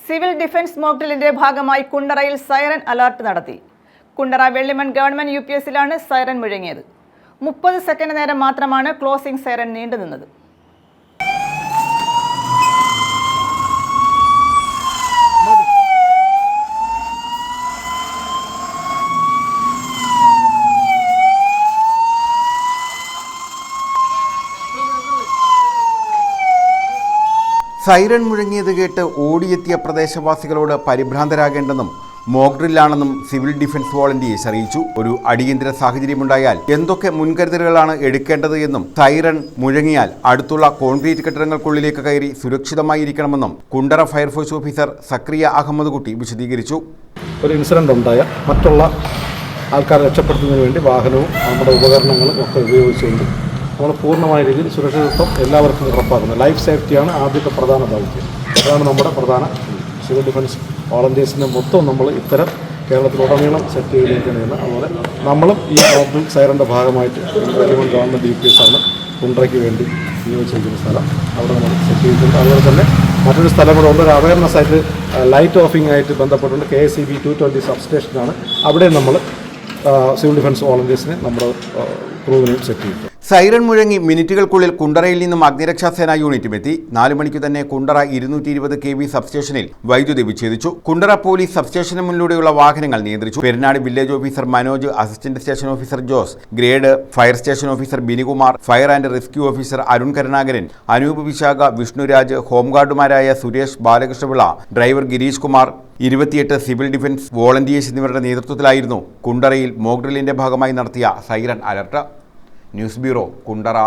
Civil defence mock ഡ്രില്ലിന്റെ ഭാഗമായി കുണ്ടറയിൽ siren alert നടത്തി. കുണ്ടറ വെള്ളിമൺ ഗവൺമെന്റ് UPSലാണ് സൈറൻ മുഴങ്ങിയത്. 30 സെക്കൻഡ് നേരം മാത്രമാണ് ക്ലോസിംഗ് സൈറൻ നീണ്ടുനിന്നത്. സൈറൺ മുഴങ്ങിയത് കേട്ട് ഓടിയെത്തിയ പ്രദേശവാസികളോട് പരിഭ്രാന്തരാകേണ്ടെന്നും മോക്ക് ഡ്രില്ലാണെന്നും സിവിൽ ഡിഫൻസ് വോളണ്ടിയേഴ്സ് അറിയിച്ചു. ഒരു അടിയന്തര സാഹചര്യമുണ്ടായാൽ എന്തൊക്കെ മുൻകരുതലുകളാണ് എടുക്കേണ്ടത് എന്നും സൈറൺ മുഴങ്ങിയാൽ അടുത്തുള്ള കോൺക്രീറ്റ് കെട്ടിടങ്ങൾക്കുള്ളിലേക്ക് കയറി സുരക്ഷിതമായിരിക്കണമെന്നും കുണ്ടറ ഫയർഫോഴ്സ് ഓഫീസർ സക്രിയ അഹമ്മദ് കുട്ടി വിശദീകരിച്ചു. ഒരു ഇൻസിഡന്റ് ഉണ്ടായ മറ്റുള്ള ആൾക്കാരെ രക്ഷപ്പെടുത്തുന്നതിന് വേണ്ടി വാഹനവും നമ്മുടെ ഉപകരണങ്ങളും ഒക്കെ ഉപയോഗിച്ചുകൊണ്ട് നമ്മൾ പൂർണ്ണമായ രീതിയിൽ സുരക്ഷിതത്വം എല്ലാവർക്കും ഉറപ്പാക്കുന്നത്. ലൈഫ് സേഫ്റ്റിയാണ് ആദ്യത്തെ പ്രധാന ദൗത്യം. അതാണ് നമ്മുടെ പ്രധാന സിവിൽ ഡിഫൻസ് വോളണ്ടിയേഴ്സിനെ മൊത്തം നമ്മൾ ഇത്തരം കേരളത്തിലുടനീളം സെറ്റ് ചെയ്തിരിക്കുന്നതെന്ന്. അതുപോലെ നമ്മളും ഈ മോക്ക് സൈറൻ്റെ ഭാഗമായിട്ട് വെള്ളിമൺ ഗവൺമെൻറ് UPS ആണ് കുണ്ടറയ്ക്ക് വേണ്ടി നിയോഗിച്ചിരിക്കുന്ന സ്ഥലം. അവിടെ നമ്മൾ സെറ്റ് ചെയ്തിട്ടുണ്ട്. അതുപോലെ തന്നെ മറ്റൊരു സ്ഥലം കൂടെ ഉണ്ട്. ഒരു അവയർനെസ് ആയിട്ട് ലൈറ്റ് ഓഫിംഗ് ആയിട്ട് ബന്ധപ്പെട്ടുണ്ട്. KSEB 220 സബ്സ്റ്റേഷനാണ്. അവിടെ നമ്മൾ സിവിൽ ഡിഫൻസ് വോളണ്ടിയേഴ്സിനെ നമ്മുടെ ക്രൂവിനെയും സെറ്റ് ചെയ്തു. സൈറൺ മുഴങ്ങി മിനിറ്റുകൾക്കുള്ളിൽ കുണ്ടറയിൽ നിന്നും അഗ്നിരക്ഷാസേന യൂണിറ്റും എത്തി. 4 മണിക്ക് തന്നെ കുണ്ടറ 220 kV സബ്സ്റ്റേഷനിൽ വൈദ്യുതി വിച്ഛേദിച്ചു. കുണ്ടറ പോലീസ് സബ്സ്റ്റേഷന് മുന്നിലൂടെയുള്ള വാഹനങ്ങൾ നിയന്ത്രിച്ചു. Perunad village officer Manoj, assistant station officer Jose, grade fire station officer Binikumar, fire and rescue officer Arun Karunakaran, Anoop Vishakha, Vishnuraj, ഹോംഗാർഡുമാരായ Suresh, Balakrishnapillai, driver Girish Kumar, 28 civil defence volunteers എന്നിവരുടെ നേതൃത്വത്തിലായിരുന്നു കുണ്ടറയിൽ മോക്ക് ഡ്രില്ലിന്റെ ഭാഗമായി നടത്തിയ siren alert. News bureau, Kundara.